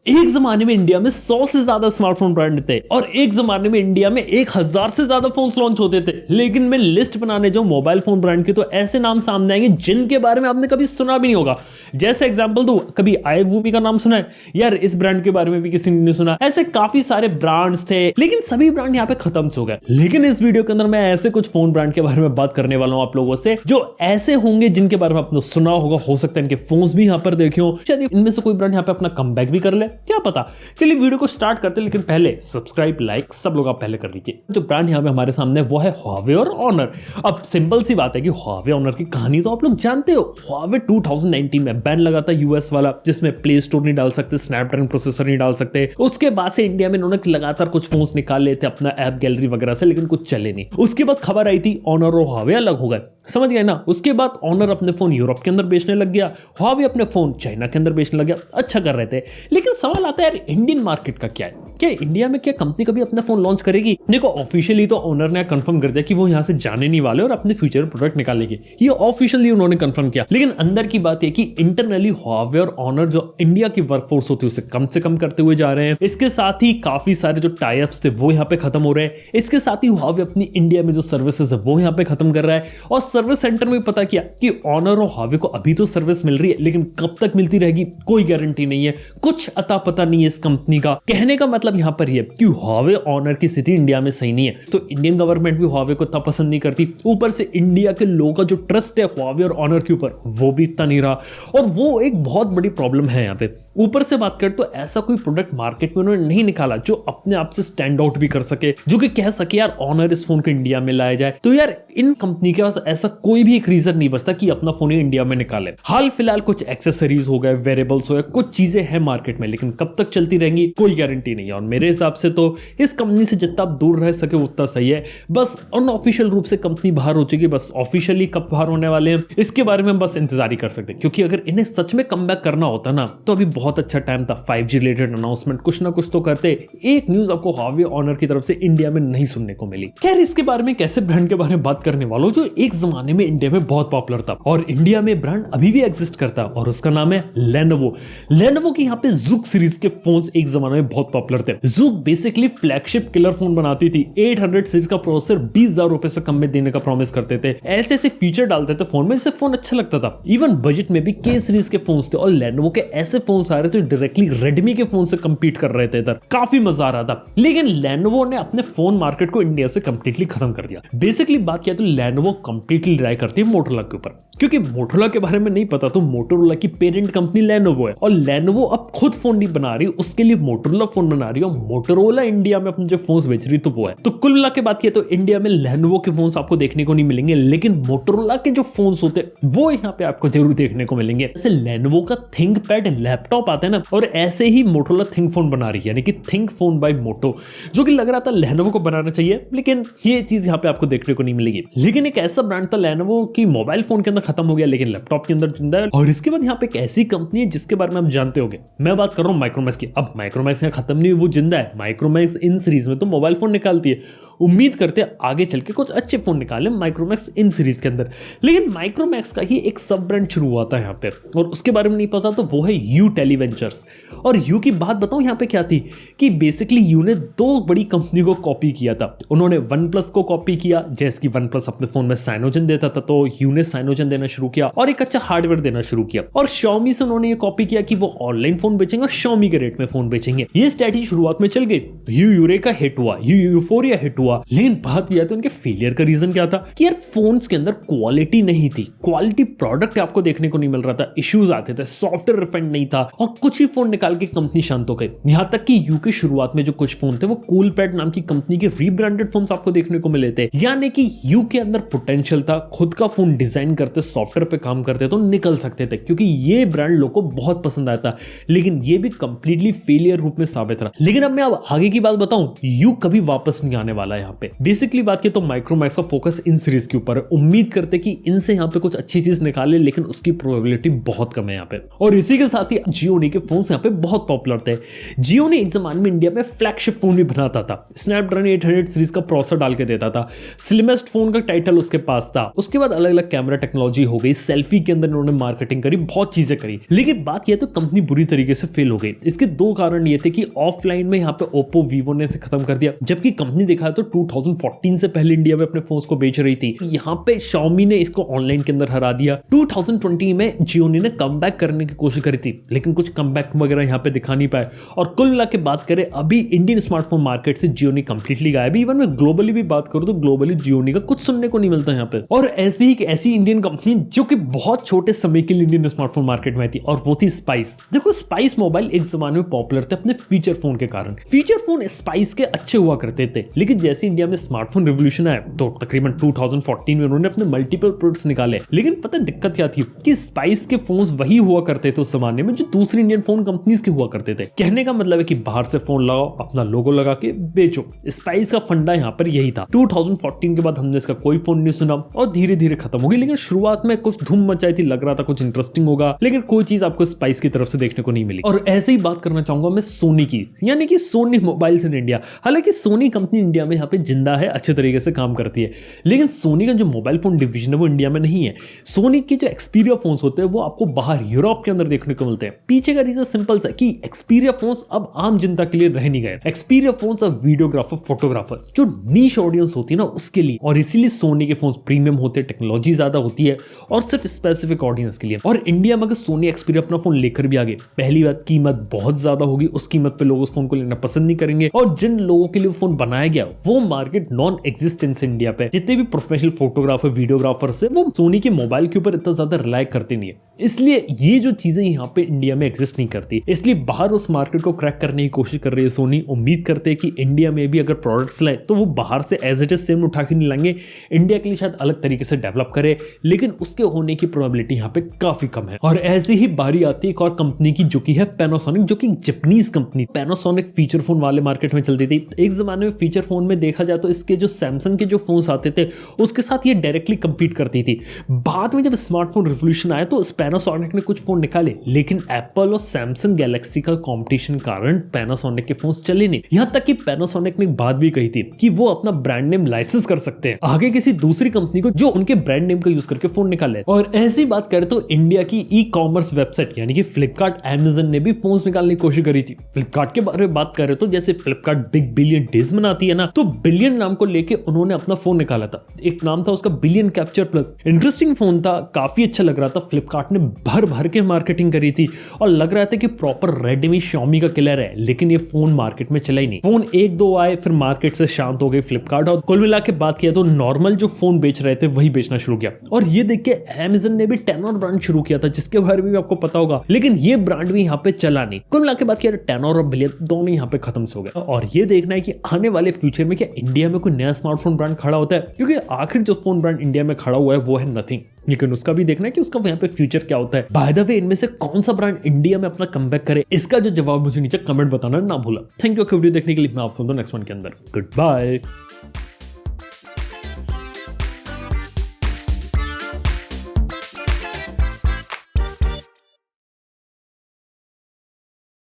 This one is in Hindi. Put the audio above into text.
एक जमाने में इंडिया में 100 से ज्यादा स्मार्टफोन ब्रांड थे और एक जमाने में इंडिया में 1000 से ज्यादा फोन्स लॉन्च होते थे। लेकिन मैं लिस्ट बनाने जाऊं मोबाइल फोन ब्रांड की तो ऐसे नाम सामने आएंगे जिनके बारे में आपने कभी सुना भी नहीं होगा। जैसे एग्जांपल दो, कभी iWoomi का नाम सुना है? यार इस ब्रांड के बारे में भी किसी ने नहीं सुना। ऐसे काफी सारे ब्रांड्स थे लेकिन सभी ब्रांड यहाँ पे खत्म हो गए। लेकिन इस वीडियो के अंदर मैं ऐसे कुछ फोन ब्रांड के बारे में बात करने वाला हूं आप लोगों से जो ऐसे होंगे जिनके बारे में आपने सुना होगा, हो सकता है इनके फोन्स भी यहाँ पर देखे हो, शायद इनमें से कोई ब्रांड यहाँ पे अपना कमबैक भी कर ले, क्या पता। चलिए वीडियो को स्टार्ट करते हैं, लेकिन पहले सब्सक्राइब लाइक सब लोग आप पहले कर लीजिए। जो ब्रांड यहाँ पे हमारे सामने वो है Huawei और Honor। अब सिंपल सी बात है कि Huawei Honor की कहानी तो आप लोग जानते हो। Huawei 2019 में बैन लगा था यूएस वाला, जिसमें प्ले स्टोर नहीं डाल सकते, स्नैपड्रैगन प्रोसेसर नहीं डाल सकते। उसके बाद से इंडिया में इन्होंने लगातार कुछ फोन्स निकाल लिए थे अपना ऐप गैलरी वगैरह से, लेकिन कुछ चले नहीं। उसके बाद खबर आई थी Honor और Huawei अलग हो गए, समझ गए ना। उसके बाद Honor अपने फोन यूरोप के अंदर बेचने लग गया, Huawei अपने फोन चाइना के अंदर बेचने लग गया। अच्छा कर रहे थे, लेकिन सवाल आता है यार इंडियन मार्केट का क्या है? क्या इंडिया में क्या कंपनी कभी अपना फोन लॉन्च करेगी? देखो ऑफिशियली तो Honor ने कंफर्म कर दिया कि वो यहाँ से जाने नहीं वाले और अपने फ्यूचर प्रोडक्ट निकालेंगे, ये ऑफिशियली उन्होंने कंफर्म किया। लेकिन अंदर की बात है कि इंटरनली Huawei और Honor जो इंडिया की वर्कफोर्स होती है उसे कम से कम करते हुए जा रहे हैं। इसके साथ ही काफी सारे जो टाई अप्स थे वो यहाँ पे खत्म हो रहे हैं। इसके साथ ही Huawei अपनी इंडिया में जो सर्विसेज है वो यहाँ पे खत्म कर रहा है। और सर्विस सेंटर में पता किया कि Honor और Huawei को अभी तो सर्विस मिल रही है, लेकिन कब तक मिलती रहेगी कोई गारंटी नहीं है, कुछ अता पता नहीं है इस कंपनी का। कहने का मतलब यहाँ पर ये कि Huawei Honor की स्थिति इंडिया में सही नहीं है, तो इंडियन गवर्नमेंट भी Huawei को इतना पसंद नहीं करती। ऊपर से इंडिया के लोगों का जो ट्रस्ट है Huawei और Honor के ऊपर वो भी इतना नहीं रहा, और वो एक बहुत बड़ी प्रॉब्लम है यहाँ पे। ऊपर से बात करें तो ऐसा कोई प्रोडक्ट मार्केट में उन्होंने नहीं निकाला जो अपने आप से स्टैंड आउट भी कर सके, जो कि कह सके यार Honor इस फोन को इंडिया में लाया जाए। तो यार इन कंपनी के पास ऐसा कोई भी एक रीजन नहीं बचता कि अपना फोन इंडिया में निकाले। हाल फिलहाल कुछ एक्सेसरीज हो गए, वेरेबल्स हो गए, कुछ चीजें हैं मार्केट में, लेकिन कब तक चलती रहेंगी कोई गारंटी नहीं है। और मेरे हिसाब से तो इस कंपनी से जितना आप दूर रह सके उतना सही है। बस अनऑफिशियल रूप से कंपनी बाहर हो चुकी, बस ऑफिशियली कब बाहर होने वाले हैं इसके बारे में बस इंतजार ही कर सकते हैं, क्योंकि अगर इन्हें सच में कमबैक करना होता ना तो अभी बहुत अच्छा टाइम था। 5G रिलेटेड अनाउंसमेंट कुछ ना कुछ तो करते। एक न्यूज आपको Huawei Honor की तरफ से इंडिया में नहीं सुनने को मिली। खैर इसके बारे में कैसे ब्रांड के बारे में बात करने वालों जो एक जमाने में इंडिया में बहुत पॉपुलर था और इंडिया में ब्रांड अभी भी एग्जिस्ट करता है, और उसका नाम है Lenovo। Lenovo की यहाँ पे Zook सीरीज के फोन्स एक जमाने में बहुत पॉपुलर थे। Zook basically flagship killer phone बनाती थी। 800 सीरीज का प्रोसेसर 20,000 रुपए से कम में देने का प्रॉमिस करते थे। ऐसे ऐसे फीचर डालते थे फोन में जिससे फोन अच्छा लगता था। इवन बजट में भी K सीरीज के फोन्स थे, और Lenovo के ऐसे फोन्स आ रहे थे डायरेक्टली Redmi के फोन से compete कर रहे थे। इधर काफी मजा आ रहा था, लेकिन Lenovo ने अपने फोन मार्केट को इंडिया से कंप्लीटली खत्म कर दिया। बेसिकली बात किया तो Lenovo कंप्लीटली ट्राई करती है Motorola के ऊपर, क्योंकि Motorola के बारे में नहीं पता तो Motorola की पेरेंट कंपनी Lenovo है, और Lenovo अब खुद फोन नहीं बना रही, उसके लिए Motorola फोन बना रही है। Motorola इंडिया में अपने जो फोन्स बेच रही तो वो है। तो कुल मिला के बात किया तो इंडिया में Lenovo के फोन्स आपको देखने को नहीं मिलेंगे, लेकिन Motorola के जो फोन्स होते हैं वो यहाँ पे आपको जरूर देखने को मिलेंगे। जैसे Lenovo का ThinkPad लैपटॉप आता है ना, और ऐसे ही Motorola थिंक फोन बना रही है, यानी कि थिंक फोन बाय मोटो, जो कि लग रहा था Lenovo को बनाना चाहिए, लेकिन ये चीज यहाँ पे आपको देखने को नहीं मिलेगी। लेकिन एक ऐसा ब्रांड था Lenovo की मोबाइल फोन के अंदर खत्म हो गया, लेकिन लैपटॉप के अंदर जिंदा है। और इसके बाद यहाँ पे एक ऐसी कंपनी है जिसके बारे में आप जानते होंगे, मैं बात कर रहा हूँ Micromax की। अब Micromax यहाँ खत्म नहीं हुई, वो जिंदा है। Micromax इन सीरीज में तो मोबाइल फोन निकालती है, उम्मीद करते हैं आगे चल के कुछ अच्छे फोन निकाले Micromax इन सीरीज के अंदर। लेकिन Micromax का ही एक सब ब्रांड शुरू हुआ था यहाँ पे, और उसके बारे में नहीं पता, तो वो है यू टेलीवेंचर्स। और यू की बात बताऊं यहाँ पे क्या थी कि बेसिकली यू ने दो बड़ी कंपनी को कॉपी किया था। उन्होंने OnePlus को कॉपी किया, जैसे कि OnePlus अपने फोन में साइनोजन देता था, तो यू ने साइनोजन देना शुरू किया और एक अच्छा हार्डवेयर देना शुरू किया। और Xiaomi से उन्होंने ये कॉपी किया कि वो ऑनलाइन फोन बेचेंगे और Xiaomi के रेट में फोन बेचेंगे। ये स्ट्रेटजी शुरुआत में चल गई, यू यूरेका हिट हुआ, यू यूफोरिया हिट हुआ। लेकिन बात किया तो उनके फेलियर का रीजन क्या था कि यार फोन्स के अंदर क्वालिटी नहीं थी, क्वालिटी प्रोडक्ट आपको देखने को नहीं मिल रहा था, इश्यूज आते थे, सॉफ्टवेयर रिफाइंड नहीं था, और कुछ ही फोन निकाल के कंपनी शांत हो गई। यहां तक कि यू के शुरुआत में जो कुछ फोन थे वो कूलपैड नाम की कंपनी के रीब्रांडेड फोन्स आपको देखने को मिले थे। यानी कि यू के अंदर पोटेंशियल था, खुद का फोन डिजाइन करते, सॉफ्टवेयर पे काम करते तो निकल सकते थे, क्योंकि ये ब्रांड लोगों को बहुत पसंद आया था। लेकिन ये भी कंप्लीटली फेलियर रूप में साबित रहा। लेकिन अब मैं अब आगे की बात बताऊं, यू कभी वापस नहीं आने वाला है यहाँ पे। बेसिकली बात की तो माइक्रोमैक्स का फोकस इन सीरीज के ऊपर है। उम्मीद करते कि इनसे यहाँ पे कुछ अच्छी चीज निकाले, लेकिन उसकी प्रोबेबिलिटी बहुत कम है यहाँ पे। और इसी के साथ ही जियोनी के फोन यहाँ पे बहुत पॉपुलर थे। जियोनी एक जमाने में इंडिया में फ्लैगशिप फोन भी बनाता था, स्नैपड्रैगन 800 सीरीज का प्रोसेसर डाल के देता था, स्लिमेस्ट फोन का टाइटल उसके पास था। उसके बाद अलग अलग कैमरा टेक्नोलॉजी हो गई, सेल्फी के अंदर इन्होंने मार्केटिंग करी, बहुत चीजें करी। लेकिन बात यह तो कंपनी बुरी तरीके से फेल हो गई। इसके दो कारण ये थे कि ऑफलाइन में यहाँ पे ओप्पो वीवो ने इसे खत्म कर दिया, जबकि कंपनी देखा तो 2014 से पहले इंडिया में अपने फोन्स को बेच रही थी। यहाँ पे Xiaomi ने इसको ऑनलाइन के अंदर हरा दिया। 2020 में जियोनी ने कमबैक करने की कोशिश करी थी, लेकिन कुछ कमबैक वगैरह यहाँ पे दिखा नहीं पाए। और कुल मिला के बात करें, अभी इंडियन स्मार्टफोन मार्केट से जियोनी कंप्लीटली गायब है। इवन मैं ग्लोबली भी बात करूं तो ग्लोबली जियोनी का कुछ सुनने को नहीं मिलता यहाँ पे। और ऐसी इंडियन कंपनी जो कि बहुत छोटे समय के लिए इंडियन स्मार्टफोन मार्केट में थी, और वो थी स्पाइस। देखो, स्पाइस मोबाइल एक जमाने में पॉपुलर थे अपने फीचर फोन के कारण। फीचर फोन स्पाइस के अच्छे हुआ करते थे, लेकिन जैसे इंडिया में स्मार्टफोन रिवोल्यूशन आया तो तकरीबन 2014 में उन्होंने अपने मल्टीपल प्रोडक्ट्स निकाले। लेकिन पता दिक्कत क्या थी कि स्पाइस के फोन्स वही हुआ करते थे उस जमाने में जो दूसरी इंडियन फोन कंपनीज के हुआ करते थे। कहने का मतलब है कि बाहर से फोन लगाओ, अपना लोगो लगा के बेचो। स्पाइस का फंडा यहाँ पर यही था। 2014 के बाद हमने इसका कोई फोन नहीं सुना और धीरे धीरे खत्म हो गई। लेकिन शुरुआत में कुछ धूम मचाई थी, लग रहा था कुछ इंटरेस्टिंग होगा, लेकिन कोई चीज आपको स्पाइस की तरफ से देखने को नहीं मिली। और ऐसे ही बात करना चाहूंगा मैं सोनी की, यानी कि सोनी मोबाइल्स इन इंडिया। हालांकि सोनी कंपनी इंडिया में यहाँ पे जिंदा है, अच्छे तरीके से काम करती है, लेकिन सोनी का जो मोबाइल फोन डिवीजन है वो इंडिया में नहीं है। सोनी के जो एक्सपीरिया फोन्स होते हैं वो आपको बाहर यूरोप के अंदर देखने को मिलते हैं। पीछे का रीजन सिंपल सा कि एक्सपीरिया फोन्स अब आम जनता के लिए रह नहीं गए। एक्सपीरिया फोन्स अब वीडियोग्राफर, फोटोग्राफर, जो नीश ऑडियंस होती है ना उसके लिए, और इसीलिए सोनी के फोन्स प्रीमियम होते हैं, टेक्नोलॉजी ज्यादा होती है और सिर्फ स्पेसिफिक ऑडियंस के लिए। और इंडिया में अगर सोनी एक्सपीरिया अपना फोन लेकर भी आ गए, पहली बात कीमत बहुत ज्यादा होगी, उस कीमत पे लोग उस फोन को लेना पसंद नहीं करेंगे। और जिन लोगों के लिए फोन बनाया गया वो मार्केट नॉन एग्जिस्टेंस इंडिया पे, जितने भी प्रोफेशनल फोटोग्राफर, वीडियोग्राफर से वो सोनी के मोबाइल के ऊपर इतना ज्यादा रिलाय करते नहीं है। इसलिए ये जो चीजें यहाँ पे इंडिया में एग्जिस्ट नहीं करती, इसलिए बाहर उस मार्केट को क्रैक करने की कोशिश कर रही है सोनी। उम्मीद करते हैं कि इंडिया में भी अगर प्रोडक्ट्स लाए तो वो बाहर से एज इट इज सेम उठा के नहीं लाएंगे, इंडिया के लिए शायद अलग तरीके से डेवलप करे, लेकिन उसके होने की प्रोबेबिलिटी यहाँ पे काफी कम है। और ऐसे ही बारी आती है एक और कंपनी की, जो कि है पैनासोनिक, जो कि Japanese company. Panasonic feature phone वाले मार्केट में चलती थी। एक जमाने में फीचर फोन में देखा जाए तो इसके जो सैमसंग के जो फोन्स आते थे उसके साथ ये डायरेक्टली कंपीट करती थी। बाद में जब स्मार्टफोन रिवोल्यूशन आया तो पैनासोनिक ने कुछ फोन निकाले, लेकिन एप्पल और सैमसंग गैलेक्सी का कंपटीशन कारण पैनासोनिक के फोन्स चले नहीं। यहां तक कि पैनासोनिक ने एक बात भी कही थी कि वो अपना ब्रांड नेम लाइसेंस कर सकते हैं आगे किसी दूसरी कंपनी को जो उनके ब्रांड नेम का यूज करके फोन निकाले। और ऐसी बात करें तो इंडिया की ई कॉमर्स वेबसाइट यानी कि फ्लिपकार्ट, अमेज़न ने भी फोन्स निकालने की कोशिश करी थी। फ्लिपकार्ट के बारे में बात करें तो जैसे फ्लिपकार्ट बिग बिलियन डेज मनाती है ना, तो बिलियन नाम को लेके उन्होंने अपना फोन निकाला था। एक नाम था उसका billion capture plus. Interesting phone था, काफी अच्छा लग रहा था। फ्लिपकार्ट ने भर के मार्केटिंग करी थी और लग रहा था कि प्रॉपर रेडमी Xiaomi का किलर है, लेकिन ये फोन मार्केट में चला ही नहीं। फोन एक दो आए, फिर मार्केट से शांत हो गई फ्लिपकार्ट, और कुल मिला के बात किया तो नॉर्मल जो फोन बेच रहे थे वही बेचना शुरू किया। और ये देख के अमेज़न ने भी टेनोर ब्रांड शुरू किया था, जिसके बारे में भी आपको पता होगा, लेकिन ये ब्रांड भी यहाँ पे चला नहीं। कुल मिला के बात किया तो टेनोर और बिलियन दोनों यहाँ पे खत्म हो गए। और ये देखना है कि आने वाले फ्यूचर में क्या इंडिया में कोई नया स्मार्टफोन ब्रांड खड़ा होता है, क्योंकि आखिर जो फोन ब्रांड इंडिया में खड़ा हुआ है वो है नथिंग, लेकिन उसका भी देखना है कि उसका यहाँ पे फ्यूचर क्या होता है। बाय द वे, इनमें से कौन सा ब्रांड इंडिया में अपना कमबैक करे, इसका जो जवाब मुझे नीचे कमेंट बताना ना भूला। थैंक यू वीडियो देखने के लिए। मैं आपसे नेक्स्ट वन के अंदर। Good bye.